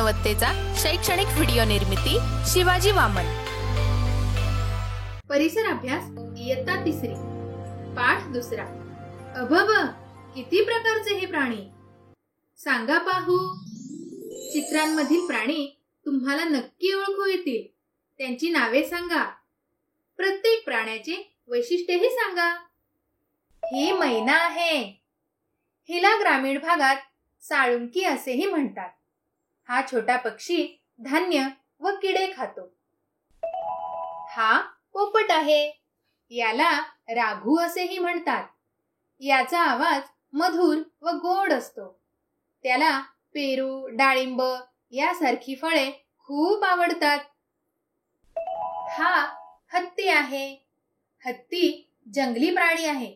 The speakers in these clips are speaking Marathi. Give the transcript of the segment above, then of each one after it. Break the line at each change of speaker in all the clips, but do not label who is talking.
गुणवत्तेचा शैक्षणिक व्हिडिओ निर्मिती शिवाजी वामन.
परिसर अभ्यास इयत्ता 3 पाठ 2. अभब, किती प्रकारचे हे प्राणी सांगा पाहू. चित्रांमधील प्राणी तुम्हाला नक्की ओळखू येतील. त्यांची नावे सांगा. प्रत्येक प्राण्याचे वैशिष्ट्यही सांगा. ही मैना आहे. हिला ग्रामीण भागात साळुंकी असेही म्हणतात. हा छोटा पक्षी धान्य व किडे खातो. हा पोपट आहे. याला राघू असेही म्हणतात. याचा आवाज मधुर व गोड असतो. त्याला पेरू, डाळिंब यासारखी फळे खूप आवडतात. हा हत्ती आहे. हत्ती जंगली प्राणी आहे.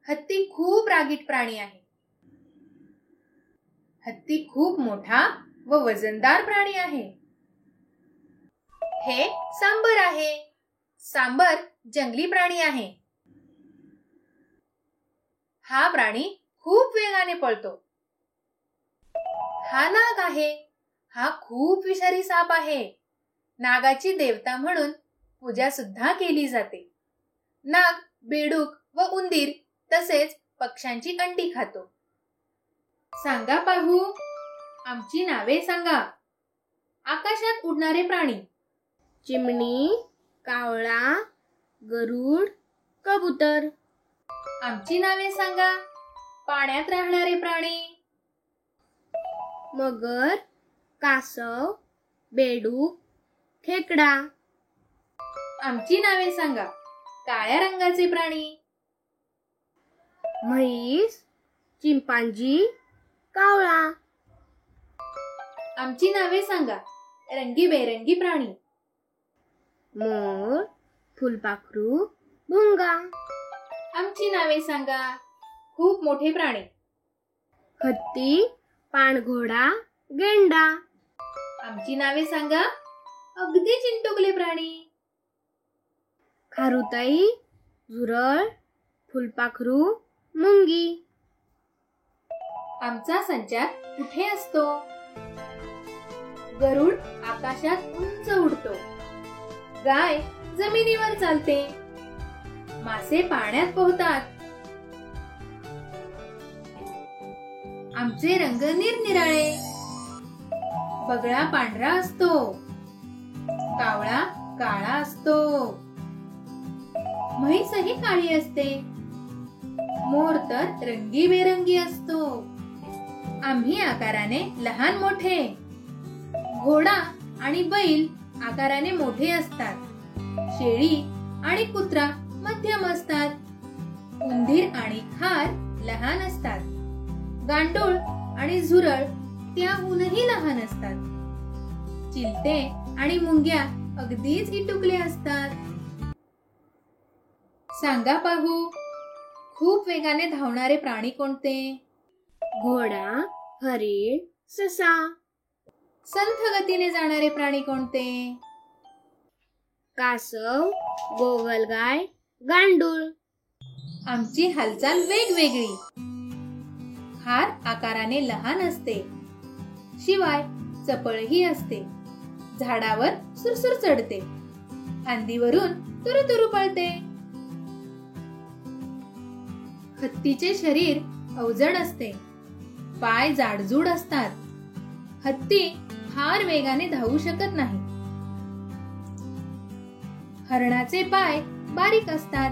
हत्ती खूप रागीट प्राणी आहे. हत्ती खूप मोठा व वजनदार प्राणी आहे. हे सांबर आहे. सांबर जंगली प्राणी आहे. हा प्राणी खूप वेगाने पळतो. हा नाग आहे. हा खूप विषारी साप आहे. नागाची देवता म्हणून पूजा सुद्धा केली जाते. नाग बेडूक व उंदीर तसेच पक्ष्यांची अंडी खातो. सांगा पाहू. आमची नावे सांगा. आकाशात उडणारे प्राणी.
चिमणी, कावळा, गरुड, कबूतर.
आमची नावे सांगा. पाण्यात राहणारे प्राणी.
मगर, कासव, बेडूक, खेकडा.
आमची नावे सांगा. काळ्या रंगाचे प्राणी.
म्हैस, चिंपांजी, कावळा.
आमची नावे सांगा. रंगीबेरंगी प्राणी.
मोर, फुलपाखरू, भुंगा.
आमची नावे सांगा. खूप मोठे प्राणी.
हत्ती, पाणघोडा, गेंडा.
आमची नावे सांगा. अगदी चिंटुकले प्राणी.
खारुताई, झुरळ, फुलपाखरू, मुंगी.
आमचा संचार कुठे असतो? गरुड आकाशात उंच उडतो. गाय जमिनीवर चालते. मासे पाण्यात पोहतात. आमचे रंग निरनिराळे. बगळा पांढरा असतो. कावळा काळा असतो. म्हैसही काळी असते. मोर तर रंगीबेरंगी असतो. आम्ही आकाराने लहान मोठे. घोडा आणि बैल आकाराने मोठे असतात. शेळी आणि कुत्रा मध्यम असतात. उंदीर आणि खार लहान असतात. गांडूळ आणि झुरळ त्याहूनही लहान असतात. चिलते आणि मुंग्या अगदीच इटुकले असतात. सांगा पाहू. खूप वेगाने धावणारे प्राणी कोणते?
घोडा, हरिण, ससा.
संथ गतीने जाणारे प्राणी कोणते?
कासव, गोगलगाय, गांडूळ.
आमची हालचाल वेगवेगळी. खार आकाराने लहान असते. शिवाय चपळही असते. झाडावर सुरसुर चढते. फांदीवरून तुरुतुरु पळते. हत्तीचे शरीर अवजड असते. पाय जाडजूड असतात. हत्ती फार वेगाने धावू शकत नाही. हरणाचे पाय बारीक असतात.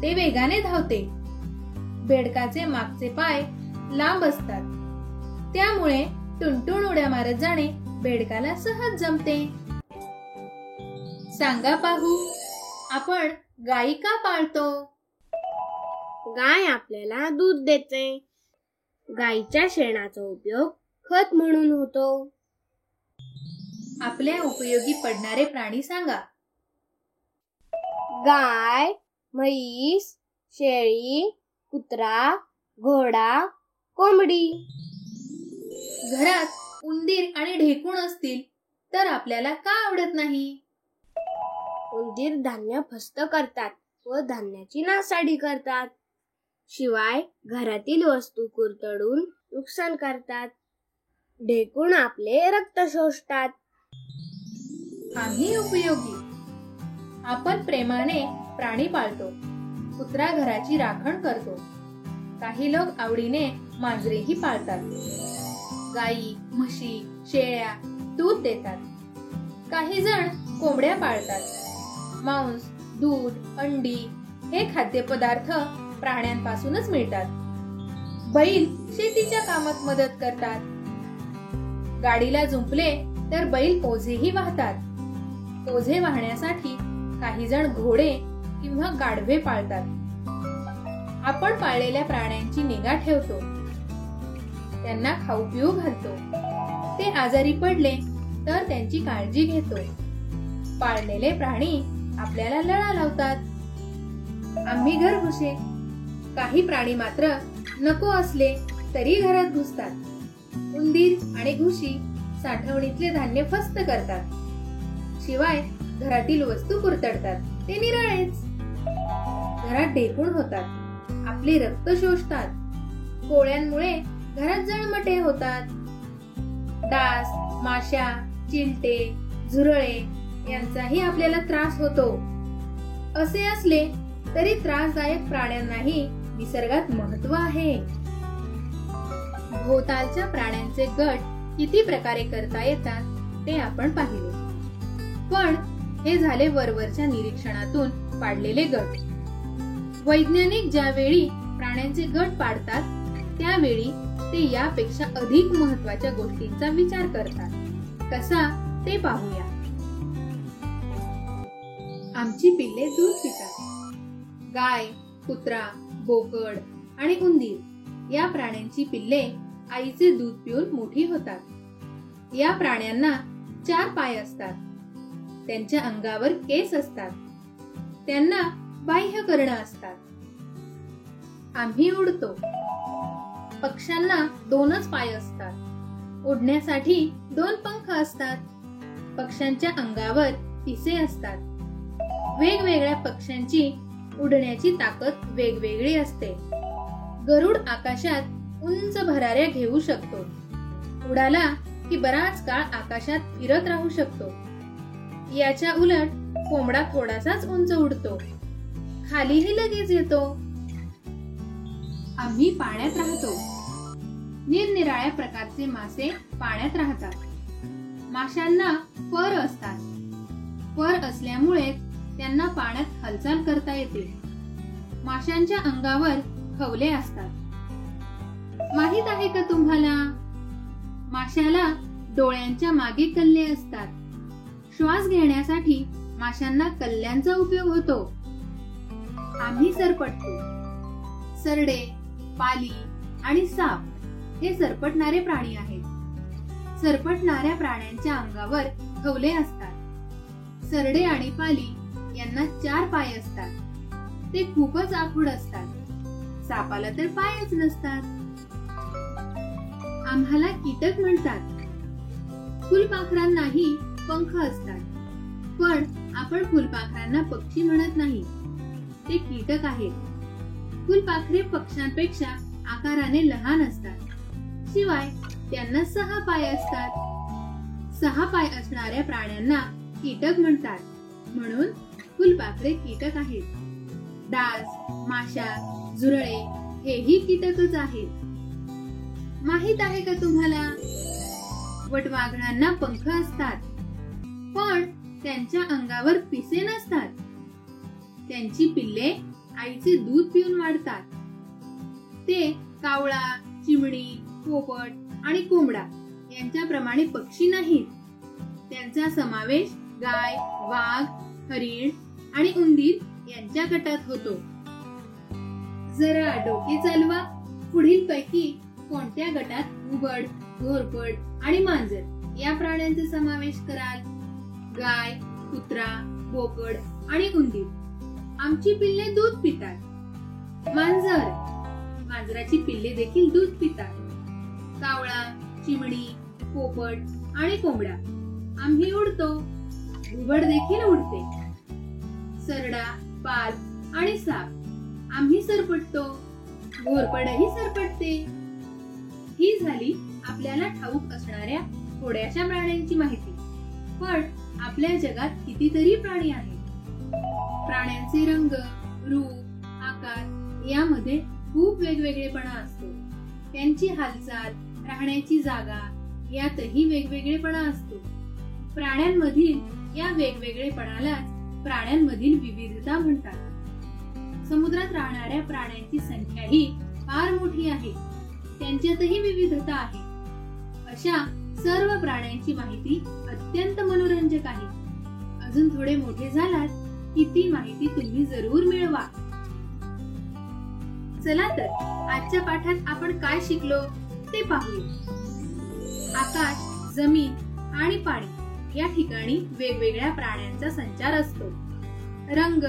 ते वेगाने धावते. बेडकाचे मागचे पाय लांब असतात. त्यामुळे टुनटुन उड्या मारत जाणे बेडकाला सहज जमते. सांगा पाहू. आपण गायी का पाळतो?
गाय आपल्याला दूध देते. गायीच्या शेणाचा उपयोग खत म्हणून होतो.
आपल्या उपयोगी पडणारे प्राणी सांगा.
गाय, म्हैस, शेळी, कुत्रा, घोडा, कोंबडी.
घरात उंदीर आणि ढेकूण असतील तर आपल्याला का आवडत नाही?
उंदीर धान्य फस्त करतात व धान्याची नासाडी करतात. शिवाय घरातील वस्तू कुरतडून नुकसान करतात. ढेकूण आपले रक्त शोषतात.
आम्ही उपयोगी. आपण प्रेमाने प्राणी पाळतो. कुत्रा घराची राखण करतो. काही लोक आवडीने मांजरेही पाळतात. गाई, म्हशी, शेळ्या दूध देतात. काही जण कोंबड्या पाळतात. मांस, दूध, अंडी हे खाद्यपदार्थ प्राण्यांपासूनच मिळतात. बैल शेतीच्या कामात मदत करतात. गाडीला जुंपले तर बैल ओझेही वाहतात. ओझे वाहण्यासाठी काही जण घोडे किंवा गाढवे पाळतात. आपण पाळलेल्या प्राण्यांची निगा ठेवतो. त्यांना खाऊ पिऊ घालतो. ते आजारी पडले तर त्यांची काळजी घेतो. पाळलेले प्राणी आपल्याला लळा लावतात. आम्ही घर घुसे. काही प्राणी मात्र नको असले तरी घरात घुसतात. उंदीर आणि घुशी साठवणीतले धान्य फस्त करतात. शिवाय घरातील वस्तू कुरतडतात. ते निराळेच. घरात ढेकूण होतात. आपले रक्त शोषतात. कोळ्यांमुळे घरात जळमटे होतात. डास, माशा, चिलटे, झुरळे यांचाही आपल्याला त्रास होतो. असे असले तरी त्रासदायक प्राण्यांनाही निसर्गात महत्व आहे. भोवतालच्या प्राण्यांचे गट किती प्रकारे करता येतात ते आपण पाहिले. पण हे झाले वरवरच्या निरीक्षणातून पाडलेले गट. वैज्ञानिक ज्यावेळी प्राण्यांचे गट पाडतात त्यावेळी ते यापेक्षा अधिक महत्वाच्या गोष्टींचा विचार करतात. कसा ते पाहूया. आमची पिल्ले दूध पितात. गाय, कुत्रा, बोकड आणि उंदीर या प्राण्यांची पिल्ले आईचे दूध पिऊन मोठी होतात. या प्राण्यांना 4 पाय असतात. त्यांच्या अंगावर केस असतात. त्यांना बाह्य कर्ण असतात. आम्ही उडतो. पक्ष्यांना 2च पाय असतात. उडण्यासाठी 2 पंख असतात. पक्ष्यांच्या अंगावर पिसे असतात. वेगवेगळ्या पक्ष्यांची उडण्याची ताकद वेगवेगळी असते. गरुड आकाशात उंच भराऱ्या घेऊ शकतो. उडाला की बराच काळ आकाशात फिरत राहू शकतो. याच्या उलट कोंबडा थोडासाच उंच उडतो. खालीही लगेच येतो. आम्ही पाण्यात राहतो. निरनिराळ्या प्रकारचे मासे पाण्यात राहतात. माशांना पर असतात. पर असल्यामुळे त्यांना पाण्यात हालचाल करता येते. माशांच्या अंगावर खवले असतात. माहित आहे का तुम्हाला? माशाला डोळ्यांच्या मागे कल्ले असतात. श्वास घेण्यासाठी माशांना कल्ल्यांचा उपयोग होतो. आम्ही सरपटतो. सरडे, पाली आणि साप हे सरपटणारे प्राणी आहेत. सरपटणाऱ्या प्राण्यांच्या अंगावर खवले असतात. सरडे आणि पाली यांना 4 पाय असतात. ते खूपच आखूड असतात. सापाला तर पायच नसतात. आम्हाला कीटक म्हणतात. फुलपाखरांनाही पंख असतात. पण आपण फुलपाखरांना पक्षी म्हणत नाही. ते कीटक आहेत. फुलपाखरे पक्ष्यांपेक्षा आकाराने लहान असतात. शिवाय त्यांना 6 पाय असतात. 6 पाय असणाऱ्या प्राण्यांना कीटक म्हणतात. म्हणून फुलपाखरे कीटक आहेत. डास, माशा, झुरळे हेही कीटकच आहेत. माहित आहे का तुम्हाला? वटवाघळांना पंख असतात. पण त्यांच्या अंगावर पिसे नसतात. त्यांची पिल्ले आईचे दूध पिऊन वाढतात. ते कावळा, चिमणी, पोपट आणि कोंबडा यांच्याप्रमाणे पक्षी नाहीत. त्यांचा समावेश गाय, वाघ, हरिण आणि उंदीर यांच्या गटात होतो. जरा डोके चालवा. पुढील पैकी कोणत्या गटात घुबड, घोरपड आणि मांजर या प्राण्यांचा समावेश कराल? गाय, कुत्रा, बोकड आणि उंदीर. आमची पिल्ले दूध पितात. मांजराची पिल्ले देखील दूध पितात. कावळा, चिमणी, पोपट आणि कोंबडा. आम्ही उडतो. घुबड देखील उडते. सरडा, पाल आणि साप. आम्ही सरपटतो. घोरपडही सरपटते. ही झाली आपल्याला ठाऊक असणाऱ्या थोड्याशा प्राण्यांची माहिती. पण आपल्या जगात कितीतरी प्राणी आहेत. प्राण्यांचे रंग, रूप, आकार यामध्ये खूप वेगवेगळेपणा असतो. त्यांची हालचाल, राहण्याची जागा यातही वेगवेगळेपणा असतो. प्राण्यांमधील या वेगवेगळेपणालाच प्राण्यांमधील विविधता म्हणतात. समुद्रात राहणाऱ्या प्राण्यांची संख्याही फार मोठी आहे. त्यांच्यातही विविधता आहे. अशा सर्व प्राण्यांची माहिती अत्यंत मनोरंजक आहे. अजून थोडे मोठे झालात की ती माहिती तुम्ही जरूर मिळवा. चला तर आजच्या पाठात आपण काय शिकलो ते पाहूया. आकाश, जमीन आणि पाणी या ठिकाणी वेगवेगळ्या प्राण्यांचा संचार असतो. रंग,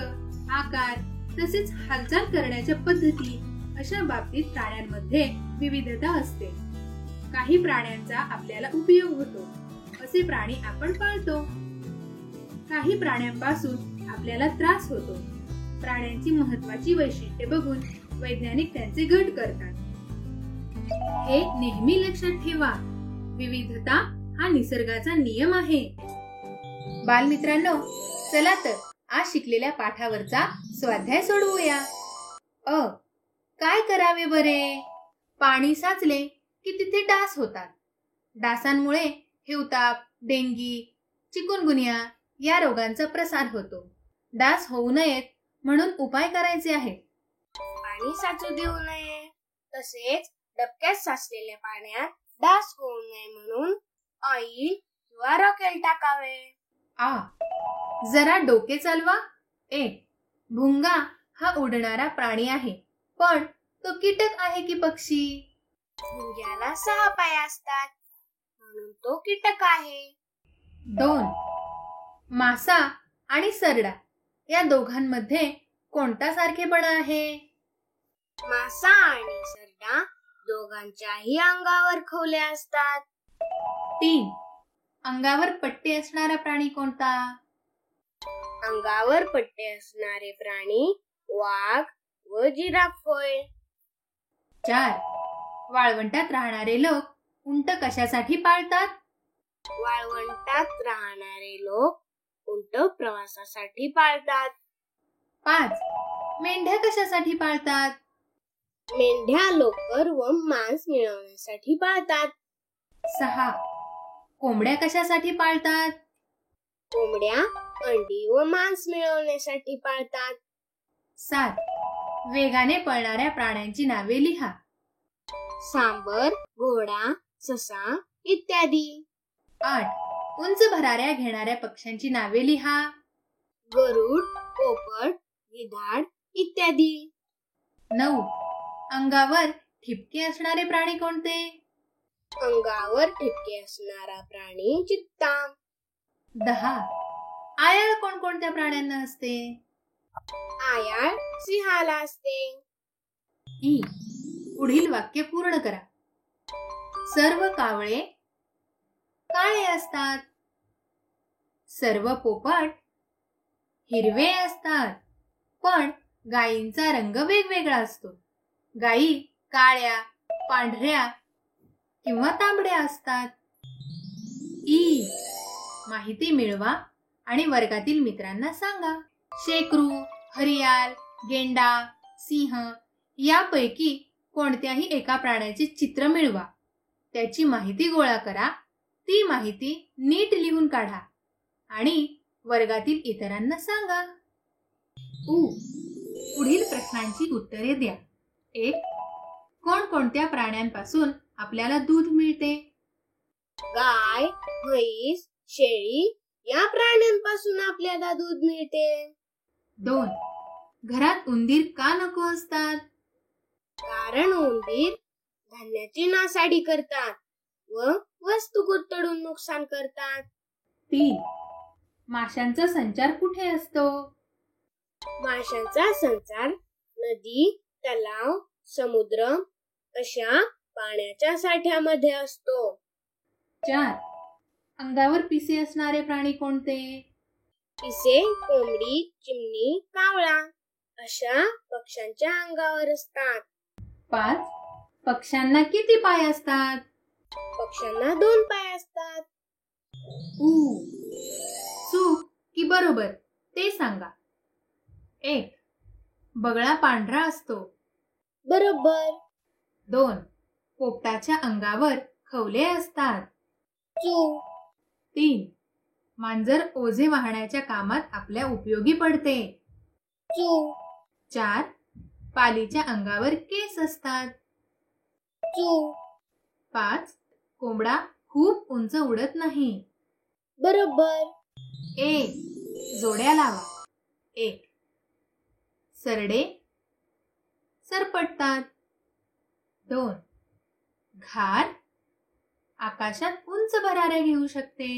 आकार तसेच हालचाल करण्याच्या पद्धती अशा बाबतीत प्राण्यांमध्ये विविधता असते. काही प्राण्यांचा आपल्याला उपयोग होतो असे प्राणी आपण पाळतो. काही प्राण्यांपासून आपल्याला त्रास होतो. प्राण्यांची महत्त्वाची वैशिष्ट्ये बघून वैज्ञानिक त्यांचे गट करतात. हे नेहमी लक्षात ठेवा, विविधता हा निसर्गाचा नियम आहे. बालमित्रांनो, चला तर आज शिकलेल्या पाठावरचा स्वाध्याय सोडवूया. काय करावे बरे? पाणी साचले की तिथे डास होतात. डासांमुळे हिवताप, डेंगी, चिकुनगुनिया या रोगांचा प्रसार होतो. डास होऊ नयेत म्हणून उपाय करायचे आहेत.
पाणी साचू देऊ नये, तसेच डबक्यात साचलेल्या पाण्यात डास होऊ नये म्हणून ऑइल किंवा रॉकेल टाकावे.
जरा डोके चालवा. भुंगा हा उडणारा प्राणी आहे, पण तो कीटक आहे की पक्षी?
भुंग्याला 6 पाय असतात म्हणून तो कीटक आहे.
2. मासा आणि सरडा या दोघांमध्ये कोणता सारखेपणा आहे?
मासा आणि सरडा दोघांच्याही अंगावर खवले असतात.
3. अंगावर पट्टे असणारा प्राणी कोणता?
अंगावर पट्टे असणारे प्राणी वाघ व जिराफ होय.
4. वाळवंटात राहणारे लोक उंट कशासाठी पाळतात?
वाळवंटात राहणारे लोक उंट प्रवासासाठी पाळतात.
5. मेंढ्या कशासाठी पाळतात?
मेंढ्या लोकर व मांस मिळवण्यासाठी पाळतात.
6. कोंबड्या कशासाठी पाळतात?
कोंबड्या अंडी व मांस मिळवण्यासाठी पाळतात.
7. वेगाने पळणाऱ्या प्राण्यांची नावे लिहा.
सांबर, घोडा, ससा इत्यादी.
8. उंच भराऱ्या घेणाऱ्या पक्ष्यांची नावे लिहा.
गरुड, पोपट, गिधाड इत्यादी.
9. अंगावर ठिपके असणारे प्राणी कोणते?
अंगावर ठिपके असणारा प्राणी चित्ता.
10. आयाळ कोणकोणत्या प्राण्यांना असते?
आयाळ सिंहाला असते.
पुढील वाक्य पूर्ण करा. सर्व कावळे काळे असतात. सर्व पोपट हिरवे असतात. पण गायींचा रंग वेगवेगळा असतो. गायी काळ्या, पांढऱ्या किंवा तांबड्या असतात. माहिती मिळवा आणि वर्गातील मित्रांना सांगा. शेकरू, हरियाल, गेंडा, सिंह यापैकी कोणत्याही एका प्राण्याचे चित्र मिळवा. त्याची माहिती गोळा करा. ती माहिती नीट लिहून काढा आणि वर्गातील इतरांना सांगा. पुढील प्रश्नांची उत्तरे द्या. 1. कोणकोणत्या प्राण्यांपासून आपल्याला दूध मिळते?
गाय, म्हैस, शेळी या प्राण्यांपासून आपल्याला दूध मिळते.
2. घरात उंदीर का नको असतात?
कारण उंदीर धान्याची नासाडी करतात व वस्तू कुरतडून नुकसान करतात.
3. माशांचा संचार कुठे असतो?
माशांचा संचार नदी, तलाव, समुद्र अशा पाण्याच्या साठ्यामध्ये असतो.
4. अंगावर पिसे असणारे प्राणी कोणते?
पिसे कोंबडी, चिमणी, कावळा अशा पक्ष्यांच्या अंगावर असतात.
5. पक्ष्यांना किती पाय असतात?
पक्ष्यांना 2 पाय असतात.
चूक की बरोबर ते सांगा. 1. बगळा पांढरा असतो.
बरोबर.
2. पोपटाच्या अंगावर खवले असतात.
चूक.
3. मांजर ओझे वाहण्याच्या कामात आपल्या उपयोगी पडते.
चूक.
4. पालीच्या अंगावर केस असतात.
चूक.
5. कोंबडा खूप उंच उडत नाही.
बरोबर.
1. जोड्या लावा. 1. सरडे सरपटतात. 2. घार आकाशात उंच भराऱ्या घेऊ शकते.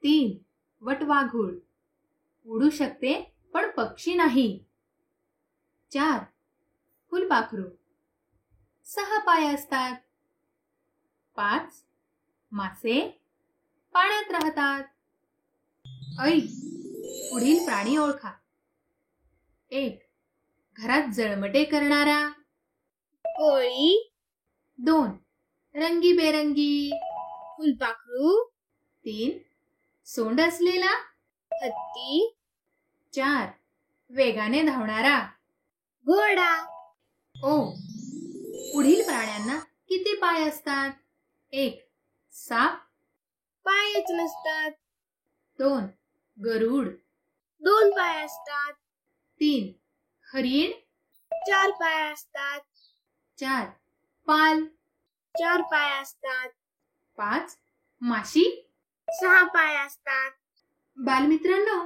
3. वटवाघूळ उडू शकते पण पक्षी नाही. 4. फुलपाखरू 6 पाय असतात. 5. मासे पाण्यात राहतात. ऐ पुढील प्राणी ओळखा. 1. घरात जळमटे करणारा.
कोळी.
2. रंगीबेरंगी.
फुलपाखरू.
3. सोंड असलेला.
हत्ती.
4. वेगाने धावणारा.
घोडा.
ओ पुढील प्राण्यांना किती पाय असतात? 1. साप.
पायच नसतात.
2. गरुड.
2 पाय असतात.
3. हरिण.
4 पाय असतात.
4. पाल.
4 पाय असतात.
5. माशी.
6 पाय असतात.
बालमित्रांनो,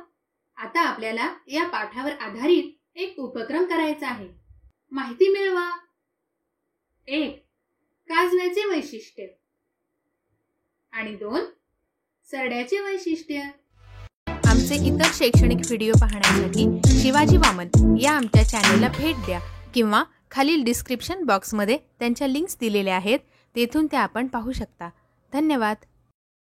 आता आपल्याला या पाठावर आधारित एक उपक्रम करायचा आहे. माहिती मिळवा. 1. काजव्याचे वैशिष्ट्य आणि 2. सरड्याचे वैशिष्ट्य.
आमचे इतर शैक्षणिक व्हिडिओ पाहण्यासाठी शिवाजी वामन या आमच्या चॅनलला भेट द्या किंवा खालील डिस्क्रिप्शन बॉक्समध्ये त्यांच्या लिंक्स दिलेल्या आहेत, तेथून त्या आपण पाहू शकता. धन्यवाद.